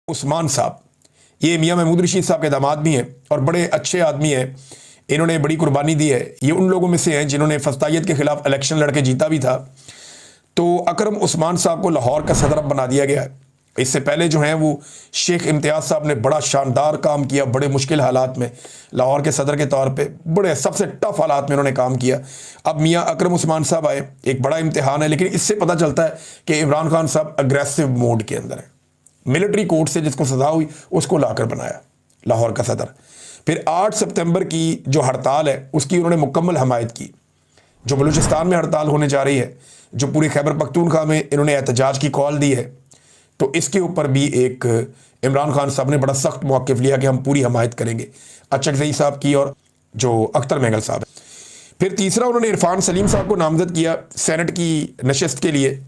उस्मान साहब, ये मियां महमूद रशीद साहब के दामाद भी हैं और बड़े अच्छे आदमी हैं। इन्होंने बड़ी कुर्बानी दी है। ये उन लोगों में से हैं जिन्होंने फस्तायत के खिलाफ इलेक्शन लड़के जीता भी था। तो अकरम उस्मान साहब को लाहौर का सदर अब बना दिया गया है। इससे पहले जो हैं वो शेख इम्तियाज़ साहब ने बड़ा शानदार काम किया, बड़े मुश्किल हालात में लाहौर के सदर के तौर पे बड़े सबसे टफ हालात में उन्होंने काम किया। अब मियां अकरम उस्मान साहब आए, एक बड़ा इम्तिहान है, लेकिन इससे पता चलता है कि इमरान खान साहब अग्रेसिव मोड के अंदर है। मिलिट्री कोर्ट से जिसको सजा हुई उसको लाकर बनाया लाहौर का सदर। फिर 8 सितंबर की जो हड़ताल है उसकी उन्होंने मुकम्मल हमायत की। जो बलूचिस्तान में हड़ताल होने जा रही है, जो पूरी खैबर पख्तूनख्वा में इन्होंने एहतजाज की कॉल दी है, तो इसके ऊपर भी एक इमरान खान साहब ने बड़ा सख्त मौक़िफ़ लिया कि हम पूरी हमायत करेंगे। अचकज़ई साहब की और जो अख्तर महंगल साहब है। फिर तीसरा उन्होंने इरफान सलीम साहब को नामज़द किया सेनेट की नशस्त के लिए,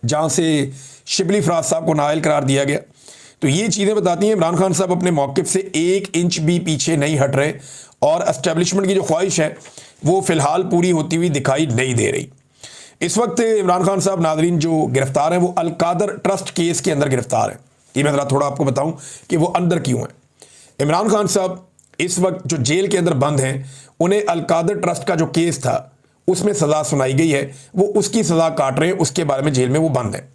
जहाँ से शिबली फराज साहब को नाअहल करार दिया गया। तो ये चीज़ें बताती हैं इमरान खान साहब अपने मौक़िफ़ से 1 इंच भी पीछे नहीं हट रहे और एस्टेब्लिशमेंट की जो ख्वाहिश है वो फ़िलहाल पूरी होती हुई दिखाई नहीं दे रही। इस वक्त इमरान खान साहब नाज़रीन जो गिरफ्तार हैं वो अल-कादर ट्रस्ट केस के अंदर गिरफ्तार हैं। ये मैं ज़रा थोड़ा आपको बताऊं कि वो अंदर क्यों हैं। इमरान खान साहब इस वक्त जो जेल के अंदर बंद हैं, उन्हें अल-कादर ट्रस्ट का जो केस था उसमें सज़ा सुनाई गई है, वो उसकी सज़ा काट रहे हैं, उसके बारे में जेल में वो बंद है।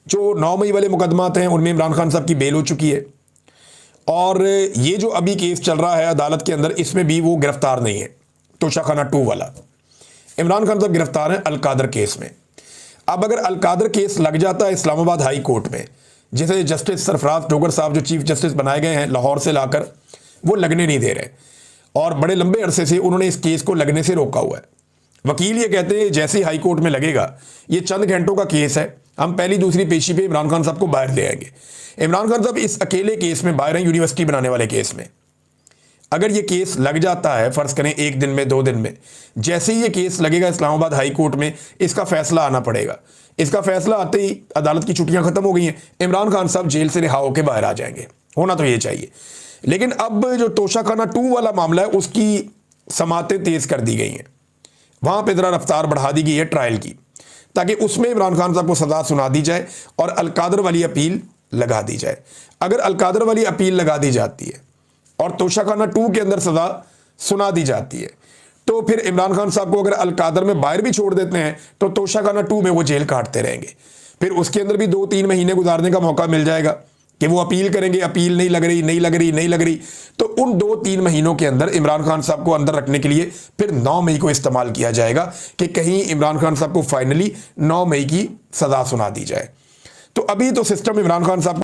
जो 9 मई वाले मुकदमात हैं उनमें इमरान खान साहब की बेल हो चुकी है और ये जो अभी केस चल रहा है अदालत के अंदर, इसमें भी वो गिरफ्तार नहीं है। तोशाखाना 2 वाला इमरान खान साहब गिरफ्तार हैं अल-कादर केस में। अब अगर अल-कादर केस लग जाता है इस्लामाबाद हाई कोर्ट में, जिसे जस्टिस सरफराज डोगर साहब जो चीफ जस्टिस बनाए गए हैं लाहौर से लाकर, वो लगने नहीं दे रहे और बड़े लंबे अरसे से उन्होंने इस केस को लगने से रोका हुआ है। वकील ये कहते हैं जैसे ही हाई कोर्ट में लगेगा, ये चंद घंटों का केस है, हम पहली दूसरी पेशी पे इमरान खान साहब को बाहर ले आएंगे। इमरान खान साहब इस अकेले केस में बाहर हैं, यूनिवर्सिटी बनाने वाले केस में। अगर ये केस लग जाता है, फ़र्ज़ करें 1 दिन में 2 दिन में, जैसे ही ये केस लगेगा इस्लामाबाद हाई कोर्ट में, इसका फ़ैसला आना पड़ेगा। इसका फ़ैसला आते ही अदालत की छुट्टियां ख़त्म हो गई हैं, इमरान खान साहब जेल से रिहा होकर बाहर आ जाएंगे। होना तो ये चाहिए। लेकिन अब जो तोशाखाना 2 वाला मामला है उसकी समातें तेज़ कर दी गई हैं। वहाँ पर ज़रा रफ्तार बढ़ा दी गई है ट्रायल की, ताकि उसमें इमरान खान साहब को सज़ा सुना दी जाए और अल-कादर वाली अपील लगा दी जाए। अगर अल-कादर वाली अपील लगा दी जाती है और तोशाखाना 2 के अंदर सज़ा सुना दी जाती है, तो फिर इमरान खान साहब को अगर अल-कादर में बाहर भी छोड़ देते हैं तो तोशाखाना 2 में वो जेल काटते रहेंगे। फिर उसके अंदर भी 2-3 महीने गुजारने का मौका मिल जाएगा कि वो अपील करेंगे, अपील नहीं लग रही, नहीं लग रही, नहीं लग रही, तो उन 2-3 महीनों के अंदर इमरान खान साहब को अंदर रखने के लिए फिर 9 मई को इस्तेमाल किया जाएगा कि कहीं इमरान खान साहब को फाइनली 9 मई की सज़ा सुना दी जाए। तो अभी तो सिस्टम इमरान खान साहब